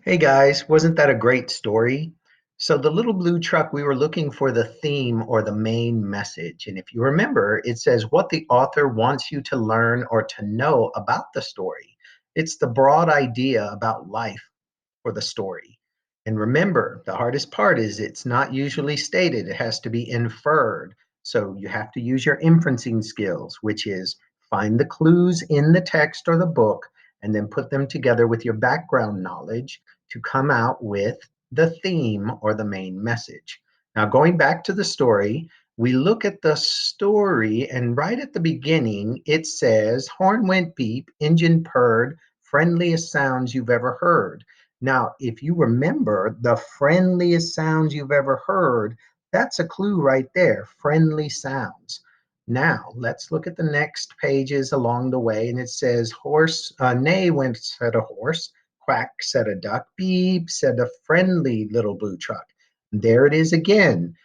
Hey guys, wasn't that a great story? So, the little blue truck, we were looking for the theme or the main message. And if you remember, it says what the author wants you to learn or to know about the story. It's the broad idea about life for the story. And remember, the hardest part is it's not usually stated, it has to be inferred. So, you have to use your inferencing skills, which is find the clues in the text or the book and then put them together with your background knowledge to come out with the theme or the main message. Now, going back to the story, we look at the story, and right at the beginning, it says, Horn went beep, engine purred, friendliest sounds you've ever heard. Now, if you remember the friendliest sounds you've ever heard, that's a clue right there, friendly sounds. Now, let's look at the next pages along the way, and it says, neigh went, said a horse. Quack, said a duck. Beep, said a friendly little blue truck. And there it is again.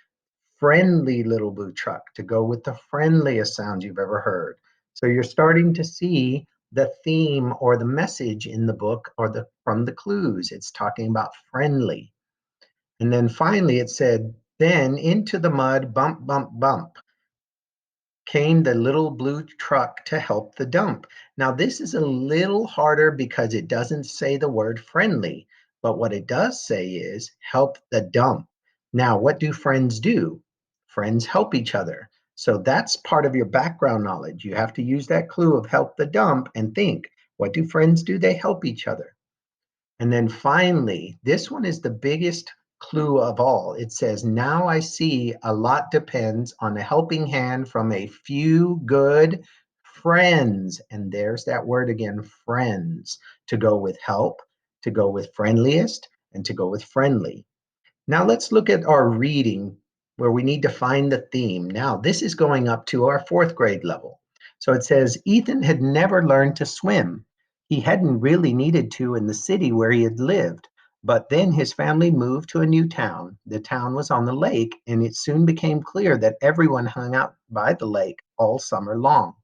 Friendly little blue truck to go with the friendliest sound you've ever heard. So you're starting to see the theme or the message in the book or the from the clues. It's talking about friendly. And then finally it said, then into the mud, bump, bump, bump came the little blue truck to help the dump. Now, this is a little harder because it doesn't say the word friendly, but what it does say is help the dump. Now, what do friends do? Friends help each other. So that's part of your background knowledge. You have to use that clue of help the dump and think, what do friends do? They help each other. And then finally, this one is the biggest clue of all. It says, now I see a lot depends on a helping hand from a few good friends. And there's that word again, friends, to go with help, to go with friendliest, and to go with friendly. Now let's look at our reading where we need to find the theme. Now, this is going up to our fourth grade level. So it says Ethan had never learned to swim. He hadn't really needed to in the city where he had lived. But then his family moved to a new town. The town was on the lake, and it soon became clear that everyone hung out by the lake all summer long.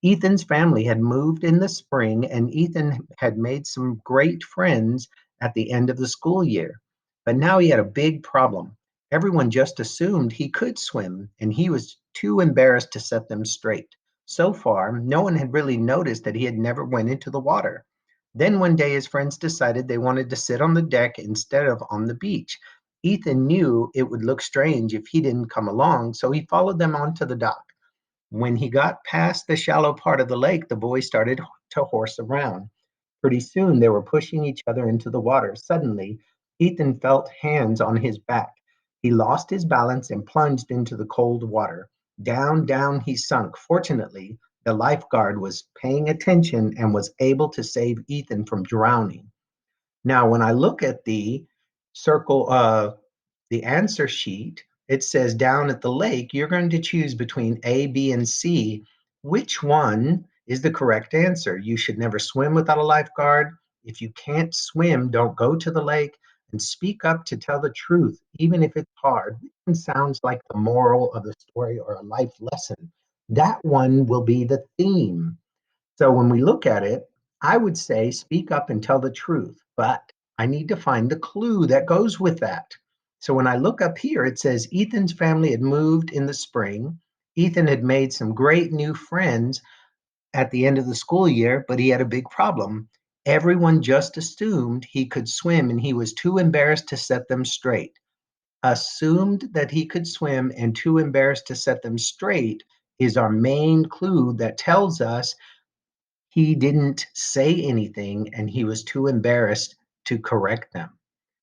Ethan's family had moved in the spring, and Ethan had made some great friends at the end of the school year. But now he had a big problem. Everyone just assumed he could swim, and he was too embarrassed to set them straight. So far, no one had really noticed that he had never went into the water. Then one day his friends decided they wanted to sit on the deck instead of on the beach. Ethan knew it would look strange if he didn't come along, so he followed them onto the dock. When he got past the shallow part of the lake, the boys started to horse around. Pretty soon they were pushing each other into the water. Suddenly, Ethan felt hands on his back. He lost his balance and plunged into the cold water. Down, down he sunk. Fortunately, the lifeguard was paying attention and was able to save Ethan from drowning. Now, when I look at the circle, the answer sheet, it says down at the lake, you're going to choose between A, B, and C. Which one is the correct answer? You should never swim without a lifeguard. If you can't swim, don't go to the lake and speak up to tell the truth, even if it's hard. Which one sounds like the moral of the story or a life lesson? That one will be the theme. So when we look at it, I would say speak up and tell the truth, but I need to find the clue that goes with that. So when I look up here, it says Ethan's family had moved in the spring. Ethan had made some great new friends at the end of the school year, but he had a big problem. Everyone just assumed he could swim and he was too embarrassed to set them straight. Assumed that he could swim and too embarrassed to set them straight is our main clue that tells us he didn't say anything and he was too embarrassed to correct them.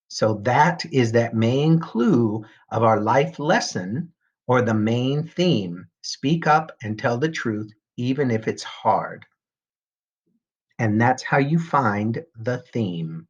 So that is that main clue of our life lesson or the main theme. Speak up and tell the truth, even if it's hard. And that's how you find the theme.